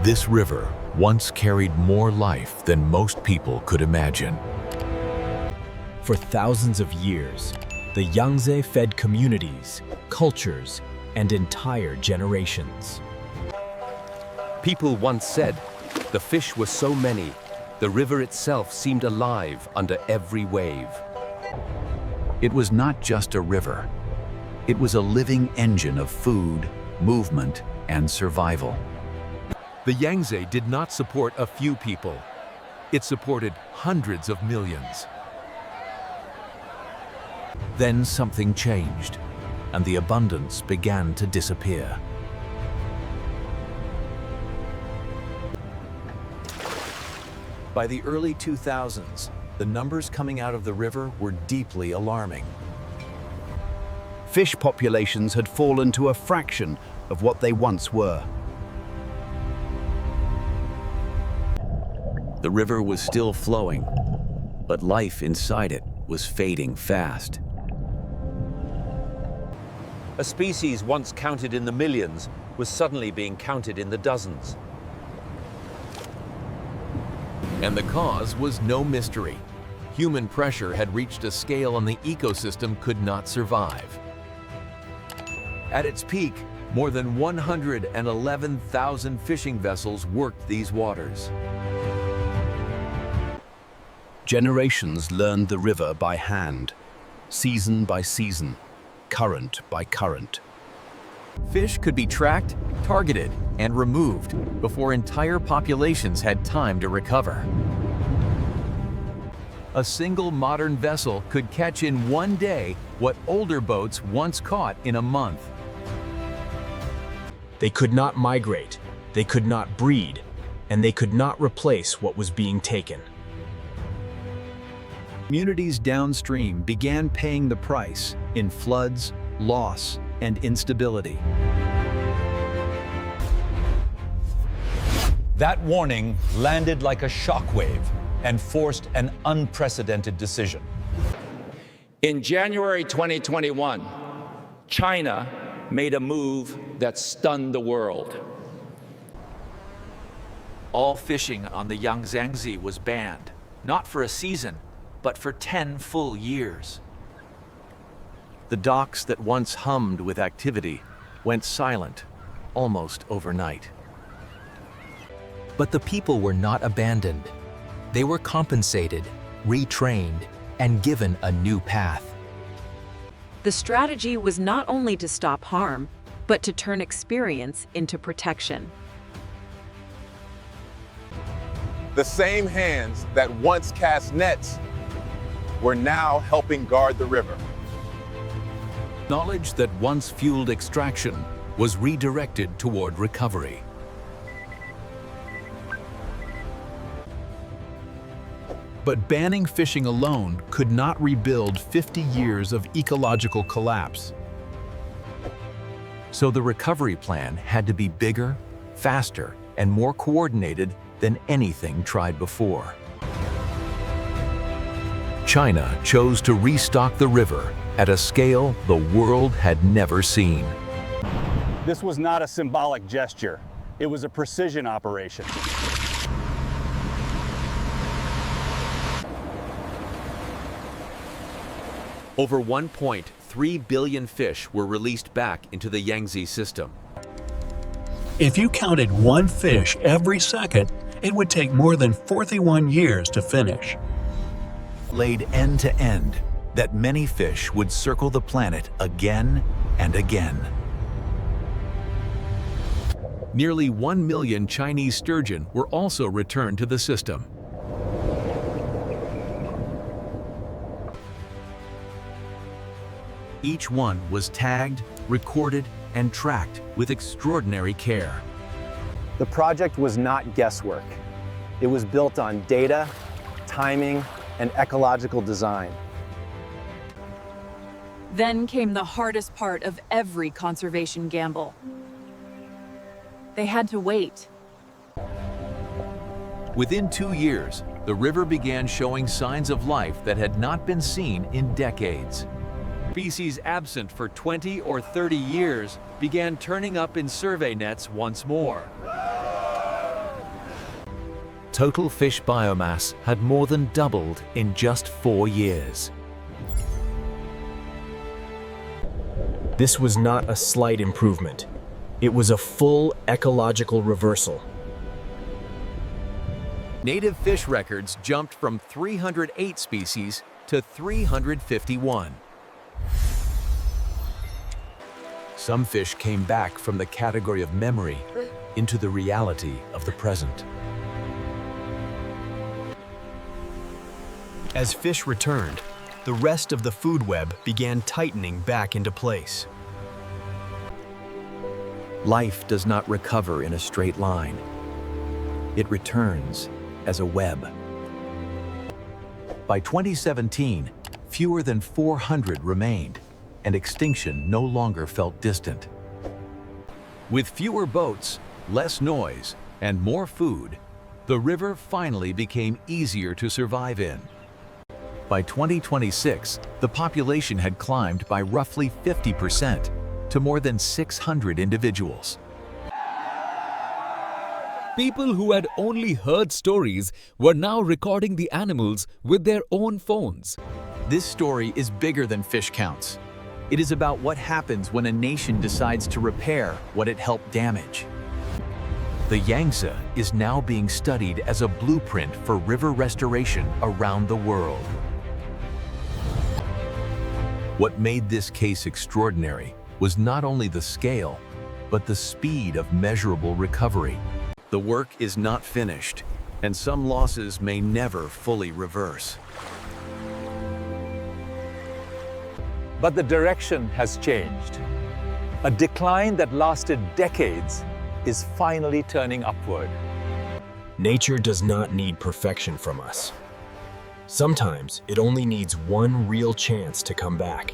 This river once carried more life than most people could imagine. For thousands of years, the Yangtze fed communities, cultures, and entire generations. People once said, the fish were so many, the river itself seemed alive under every wave. It was not just a river. It was a living engine of food, movement, and survival. The Yangtze did not support a few people. It supported hundreds of millions. Then something changed, and the abundance began to disappear. By the early 2000s, the numbers coming out of the river were deeply alarming. Fish populations had fallen to a fraction of what they once were. The river was still flowing, but life inside it was fading fast. A species once counted in the millions was suddenly being counted in the dozens. And the cause was no mystery. Human pressure had reached a scale on the ecosystem could not survive. At its peak, more than 111,000 fishing vessels worked these waters. Generations learned the river by hand, season by season, current by current. Fish could be tracked, targeted, and removed before entire populations had time to recover. A single modern vessel could catch in one day what older boats once caught in a month. They could not migrate, they could not breed, and they could not replace what was being taken. Communities downstream began paying the price in floods, loss, and instability. That warning landed like a shockwave and forced an unprecedented decision. In January 2021, China made a move that stunned the world. All fishing on the Yangtze was banned, not for a season, but for 10 full years. The docks that once hummed with activity went silent almost overnight. But the people were not abandoned. They were compensated, retrained, and given a new path. The strategy was not only to stop harm, but to turn experience into protection. The same hands that once cast nets were now helping guard the river. Knowledge that once fueled extraction was redirected toward recovery. But banning fishing alone could not rebuild 50 years of ecological collapse. So the recovery plan had to be bigger, faster, and more coordinated than anything tried before. China chose to restock the river at a scale the world had never seen. This was not a symbolic gesture. It was a precision operation. Over 1.3 billion fish were released back into the Yangtze system. If you counted one fish every second, it would take more than 41 years to finish. Laid end to end, that many fish would circle the planet again and again. Nearly 1 million Chinese sturgeon were also returned to the system. Each one was tagged, recorded, and tracked with extraordinary care. The project was not guesswork. It was built on data, timing, and ecological design. Then came the hardest part of every conservation gamble. They had to wait. Within 2 years, the river began showing signs of life that had not been seen in decades. Species absent for 20 or 30 years began turning up in survey nets once more. Total fish biomass had more than doubled in just 4 years. This was not a slight improvement. It was a full ecological reversal. Native fish records jumped from 308 species to 351. Some fish came back from the category of memory into the reality of the present. As fish returned, the rest of the food web began tightening back into place. Life does not recover in a straight line. It returns as a web. By 2017, fewer than 400 remained, and extinction no longer felt distant. With fewer boats, less noise, and more food, the river finally became easier to survive in. By 2026, the population had climbed by roughly 50% to more than 600 individuals. People who had only heard stories were now recording the animals with their own phones. This story is bigger than fish counts. It is about what happens when a nation decides to repair what it helped damage. The Yangtze is now being studied as a blueprint for river restoration around the world. What made this case extraordinary was not only the scale, but the speed of measurable recovery. The work is not finished, and some losses may never fully reverse. But the direction has changed. A decline that lasted decades is finally turning upward. Nature does not need perfection from us. Sometimes it only needs one real chance to come back.